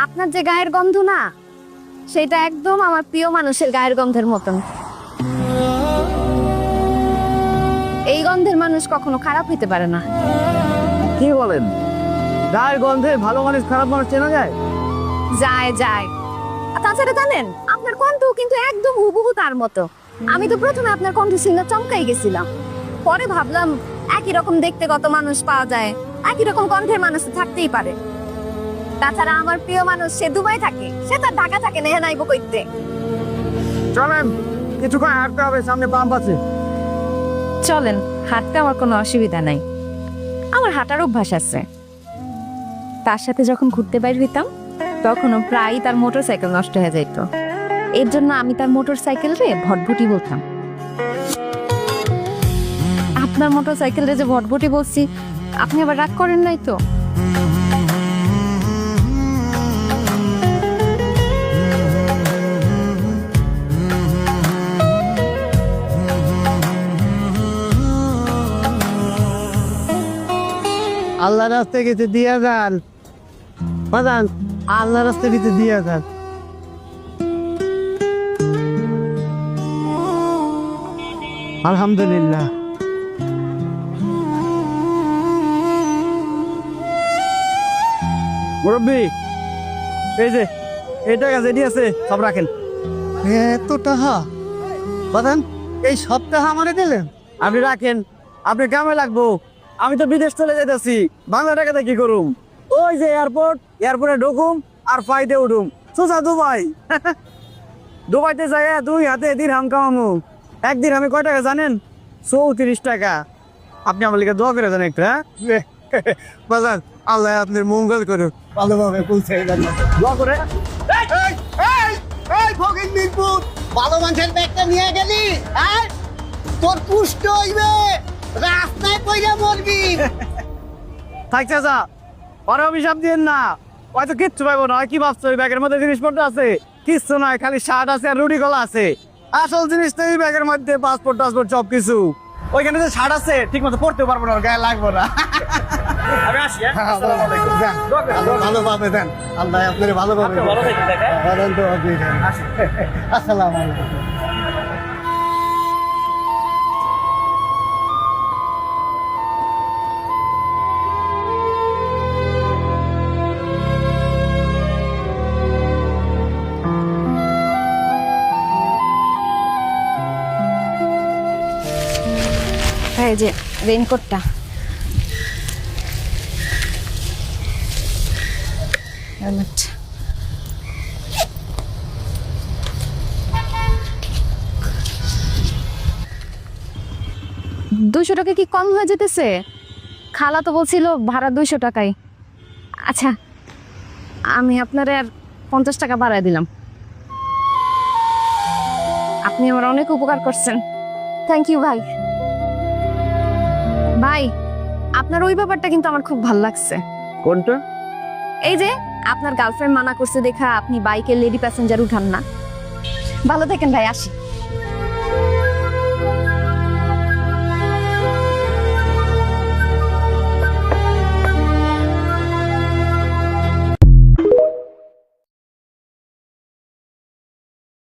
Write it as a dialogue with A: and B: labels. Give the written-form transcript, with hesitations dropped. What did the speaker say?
A: আপনার যে গায়ের গন্ধ না, সেটা একদম আমার প্রিয় মানুষের গায়ের গন্ধের মতন। এই গন্ধের মানুষ কখনো খারাপ হইতে পারে না।
B: কি বলেন? গায়ের গন্ধে ভালো মানুষ খারাপ মানুষ চেনা যায়?
A: যায় যায়। আর তাছাড়া জানেন, আপনার কণ্ঠ কিন্তু একদম হুবহু তার মতো। আমি তো প্রথমে আপনার কণ্ঠ শুনে চমকাই গেছিলাম, পরে ভাবলাম একই রকম দেখতে কত মানুষ পাওয়া যায়, একই রকম কণ্ঠের মানুষ তো থাকতেই পারে। তাছাড়া আমার প্রিয় মানুষ সে দুবাই থাকে, সে তার ঢাকা থাকে না, হ্যাঁ নাইব কইতে।
B: চলেন, কিছুক্ষণ হাঁটতে হবে, সামনে পাম্প আছে।
A: চলেন, হাঁটতে আমার কোনো অসুবিধা নাই, আমার হাঁটার অভ্যাস আছে। তার সাথে যখন ঘুরতে বাইর হইতাম তখনও প্রায়ই তার মোটর সাইকেল নষ্ট হয়ে যাইত। এর জন্য আমি তার মোটর সাইকেল রে ভটভটি বলতাম। আপনার মোটর সাইকেল রে যে ভটভটি বলছি, আপনি আবার রাগ করেন নাই তো?
B: আল্লাহ রাস্তায় গেছে দিয়া যান বাজান, আল্লাহ রাস্তায় গেছে দিয়া যান। আলহামদুলিল্লাহ। মুরব্বী, এই যে এই টাকা যেটি আছে সব রাখেন। এত টাকা বাজান, এই সব টাকা আমারে দিলেন? আপনি রাখেন, আপনি কামে লাগবো। আমি তো বিদেশ চলে যাইতেছি, বাংলা টাকাতে কি করুম? ওই যে এয়ারপোর্ট, এয়ারপোর্টে ঢুকুম আর ফ্লাইটে উঠুম সোজা দুবাই। দুবাইতে যাই 2 হাতে দিরহাম কামামু। এক দিরহামে কয় টাকা জানেন? 34 টাকা। আপনি আমার লিখে দোয়া করে দেন একটু। হ্যাঁ বাজান, আল্লাহ আপনার মঙ্গল করুন, ভালোভাবে পৌঁছে দোয়া করে।
C: ভালো মানুষের ব্যাগটা নিয়ে গেলি আর তোর পুষ্ট হইবে, রাস্তায় কইরা মরবি।
B: থাকছে যা, পরে অভিশাপ দিয়েন না। হয়তো কিচ্ছু পাইবো না। কি ভাবছো ওই ব্যাগের মধ্যে জিনিসপত্র আছে? কিচ্ছু নয়, খালি শার্ট আছে আর রুটি কলা আছে। আসল জিনিস তো এই ব্যাগের মধ্যে পাসপোর্ট টাসপোর্ট সব কিছু। ওইখানে যে শার্ট আছে ঠিক মতো পড়তে পারবো না, গায়ে লাগবো না। আমি আসি।
C: ভালোভাবে দেন, আল্লাহ আপনার ভালোভাবে আসসালাম আলাইকুম।
A: এই যে রেইনকোটটা। হেলমেট। 200 টাকা কি কম হয়ে যেতেছে? খালা তো বলছিল ভাড়া 200 টাকাই। আচ্ছা, আমি আপনারে আর 50 টাকা বাড়ায় দিলাম। আপনি আমার অনেক উপকার করছেন, থ্যাংক ইউ ভাই। ভাই, আপনার ওই ব্যাপারটা কিন্তু আমার খুব ভালো লাগছে।
B: কোনটা?
A: এই যে আপনার গার্লফ্রেন্ড মানা করছে দেখা আপনি বাইকের লেডি প্যাসেঞ্জার উঠান না। ভালো থাকেন ভাই, আসি।